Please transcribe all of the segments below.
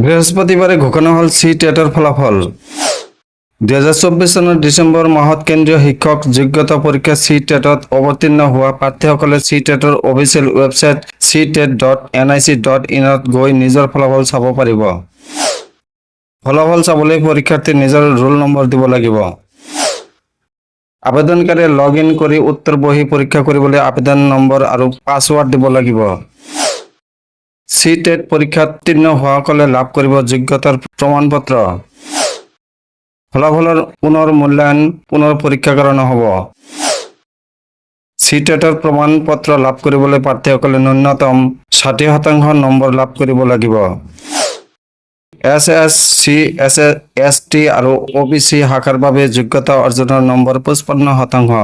বৃহস্পতিবাৰে ঘোষণা হ'ল CTETৰ ফলাফল। 2024 চনৰ ডিচেম্বৰ মাহত কেন্দ্ৰীয় শিক্ষক যোগ্যতা পৰীক্ষা CTETত অৱতীৰ্ণ হোৱা প্ৰাৰ্থীসকলে CTETৰ অফিচিয়েল ৱেবছাইট ctet.nic.in ত গৈ নিজৰ ফলাফল চাব পাৰিব। ফলাফল চাবলৈ পৰীক্ষাৰ্থীয়ে নিজৰ ৰোল নম্বৰ দিব লাগিব। আবেদনকাৰীয়ে লগ ইন কৰি উত্তৰ বহী পৰীক্ষা কৰিবলৈ আবেদন নম্বৰ আৰু পাছৱৰ্ড দিব লাগিব। CTET পৰীক্ষাত উত্তীৰ্ণ হোৱাসকলে লাভ কৰিব যোগ্যতাৰ প্ৰমাণপত্ৰ। ফলাফলৰ পুনৰ মূল্যায়ন পুনৰ পৰীক্ষা কৰা নহ'ব। CTETৰ প্ৰমাণপত্ৰ লাভ কৰিবলৈ প্ৰাৰ্থীসকলে ন্যূনতম 60% নম্বৰ লাভ কৰিব লাগিব। SSC, ST আৰু OBC শাখাৰ বাবে যোগ্যতা অৰ্জনৰ নম্বৰ 55%।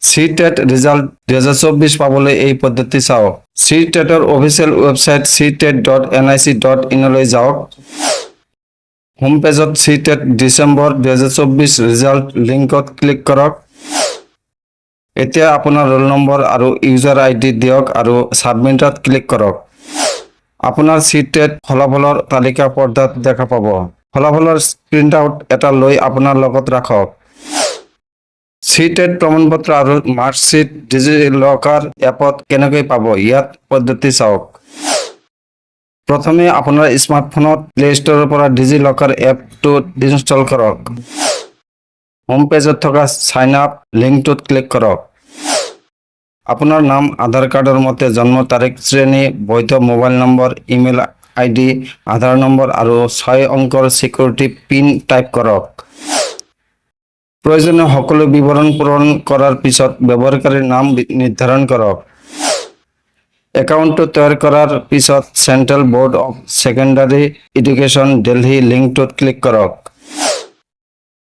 CTET ৰিজাল্ট 2024 পাবলৈ এই পদ্ধতি চাওক। CTETৰ অফিচিয়েল ৱেবছাইট ctet.nic.in লৈ যাওক। হোম পেজত CTET ডিচেম্বৰ 2024 ৰিজাল্ট লিংকত ক্লিক কৰক। এতিয়া আপোনাৰ ৰোল নম্বৰ আৰু ইউজাৰ আইডি দিয়ক আৰু ছাবমিটত ক্লিক কৰক। আপোনাৰ CTET ফলাফলৰ তালিকা পৰ্দাত দেখা পাব। ফলাফলৰ প্ৰিণ্টআউট এটা লৈ আপোনাৰ লগত ৰাখক। CTET প্ৰমাণপত্ৰ আৰু মাৰ্কশ্বিট ডিজিলকাৰ এপত কেনেকৈ পাব ইয়াত পদ্ধতি চাওক। প্ৰথমে আপোনাৰ স্মাৰ্টফোনত প্লে ষ্টৰৰ পৰা ডিজিলকাৰ এপটো ইনষ্টল কৰক। হোম পেজত থকা সাইন আপ লিংকটোত ক্লিক কৰক। আপোনাৰ নাম আধাৰ কাৰ্ডৰ মতে জন্ম তাৰিখ শ্ৰেণী বৈধ মোবাইল নম্বৰ ইমেইল আইডি আধাৰ নম্বৰ আৰু 6 অংকৰ সিকিউৰিটি পিন টাইপ কৰক। প্ৰয়োজনীয় সকলো বিৱৰণ পূৰণ কৰাৰ পিছত ব্যৱহাৰকাৰীৰ নাম নিৰ্ধাৰণ কৰক। একাউণ্টটো তৈয়াৰ কৰাৰ পিছত central board of secondary education Delhi লিংকটোত ক্লিক কৰক।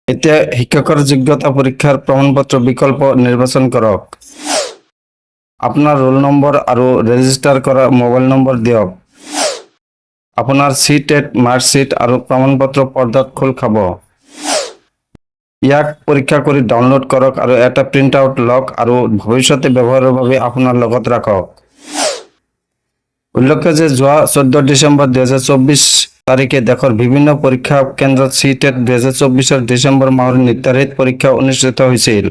এতিয়া শিক্ষকৰ যোগ্যতা পৰীক্ষাৰ প্ৰমাণপত্ৰ বিকল্প নিৰ্বাচন কৰক। আপোনাৰ ৰোল নম্বৰ আৰু ৰেজিষ্টাৰ কৰা মোবাইল নম্বৰ দিয়ক। আপোনাৰ CTET মাৰ্কশ্বিট আৰু প্ৰমাণপত্ৰ পৰ্দাত খোল খাব। ইয়াক পৰীক্ষা কৰি ডাউনলোড কৰক আৰু এটা প্ৰিণ্টআউট লওক আৰু ভৱিষ্যতে ব্যৱহাৰৰ বাবে আপোনাৰ লগত ৰাখক। উল্লেখ্য যে যোৱা 14 ডিচেম্বৰ 2024 তাৰিখে দেশৰ বিভিন্ন পৰীক্ষা কেন্দ্ৰত CTET 2024 ডিচেম্বৰ মাহৰ নিৰ্ধাৰিত পৰীক্ষা অনুষ্ঠিত হৈছিল।